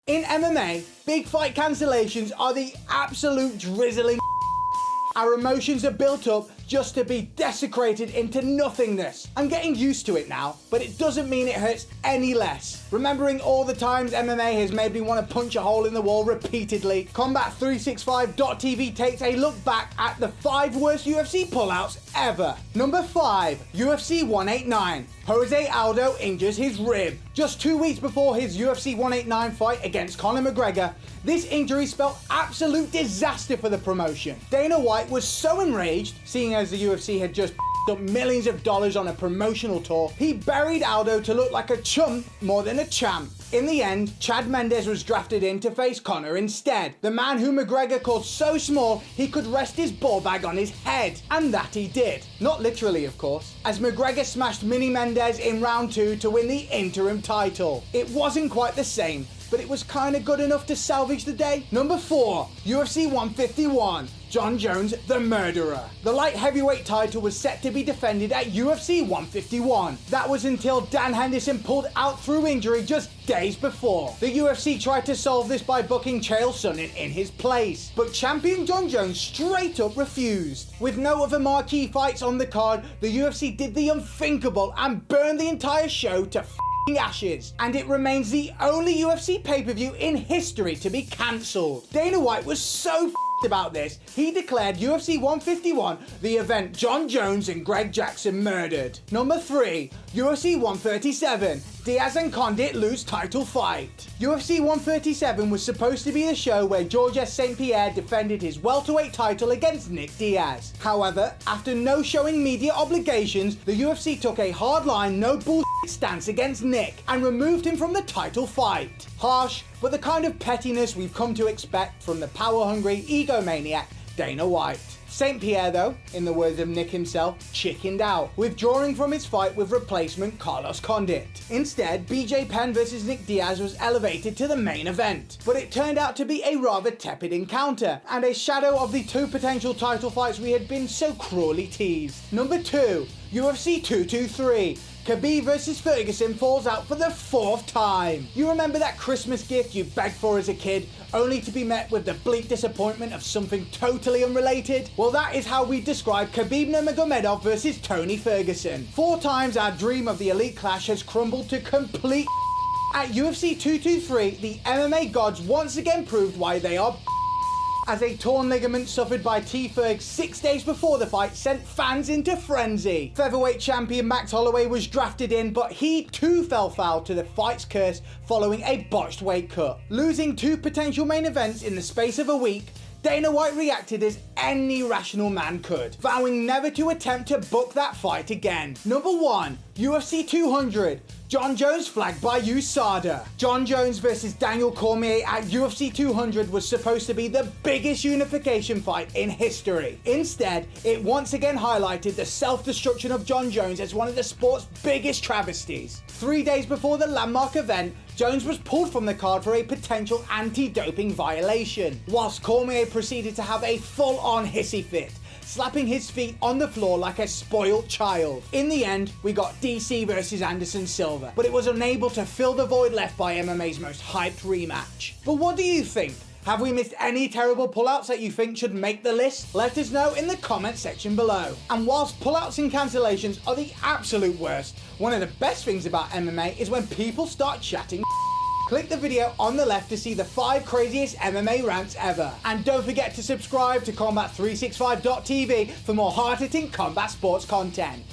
In MMA, big fight cancellations are the absolute drizzling. Our emotions are built up just to be desecrated into nothingness. I'm getting used to it now, but it doesn't mean it hurts any less. Remembering all the times MMA has made me want to punch a hole in the wall repeatedly, Combat365.tv takes a look back at the 5 worst UFC pullouts ever. Number 5, UFC 189. Jose Aldo injures his rib. Just 2 weeks before his UFC 189 fight against Conor McGregor, this injury spelled absolute disaster for the promotion. Dana White was so enraged, seeing as the UFC had just up millions of dollars on a promotional tour, he buried Aldo to look like a chump more than a champ. In the end, Chad Mendes was drafted in to face Conor instead, the man who McGregor called so small he could rest his ball bag on his head. And that he did. Not literally, of course, as McGregor smashed Mini Mendes in round 2 to win the interim title. It wasn't quite the same, but it was kinda good enough to salvage the day. Number 4, UFC 151. Jon Jones, the murderer. The light heavyweight title was set to be defended at UFC 151. That was until Dan Henderson pulled out through injury just days before. The UFC tried to solve this by booking Chael Sonnen in his place, but champion Jon Jones straight up refused. With no other marquee fights on the card, the UFC did the unthinkable and burned the entire show to ashes, and it remains the only UFC pay-per-view in history to be cancelled. Dana White was so about this, he declared UFC 151 the event Jon Jones and Greg Jackson murdered. Number 3, UFC 137. Diaz and Condit lose title fight. UFC 137 was supposed to be the show where Georges St. Pierre defended his welterweight title against Nick Diaz. However, after no showing media obligations, the UFC took a hardline, no bullshit stance against Nick and removed him from the title fight. Harsh, but the kind of pettiness we've come to expect from the power-hungry egomaniac Dana White. St. Pierre, though, in the words of Nick himself, chickened out, withdrawing from his fight with replacement Carlos Condit. Instead, BJ Penn vs Nick Diaz was elevated to the main event, but it turned out to be a rather tepid encounter, and a shadow of the 2 potential title fights we had been so cruelly teased. Number 2, UFC 223. Khabib vs Ferguson falls out for the 4th time. You remember that Christmas gift you begged for as a kid, only to be met with the bleak disappointment of something totally unrelated? Well, that is how we describe Khabib Nurmagomedov vs Tony Ferguson. 4 times our dream of the elite clash has crumbled to complete At UFC 223, the MMA gods once again proved why they are as a torn ligament suffered by T-Ferg 6 days before the fight sent fans into frenzy. Featherweight champion Max Holloway was drafted in, but he too fell foul to the fight's curse following a botched weight cut. Losing 2 potential main events in the space of a week, Dana White reacted as any rational man could, vowing never to attempt to book that fight again. Number 1, UFC 200. Jon Jones flagged by USADA. Jon Jones versus Daniel Cormier at UFC 200 was supposed to be the biggest unification fight in history. Instead, it once again highlighted the self-destruction of Jon Jones as one of the sport's biggest travesties. 3 days before the landmark event, Jones was pulled from the card for a potential anti-doping violation, whilst Cormier proceeded to have a full-on hissy fit, slapping his feet on the floor like a spoiled child. In the end, we got DC versus Anderson Silva, but it was unable to fill the void left by MMA's most hyped rematch. But what do you think? Have we missed any terrible pullouts that you think should make the list? Let us know in the comment section below. And whilst pullouts and cancellations are the absolute worst, one of the best things about MMA is when people start chatting. Click the video on the left to see the 5 craziest MMA rants ever. And don't forget to subscribe to Combat365.tv for more hard-hitting combat sports content.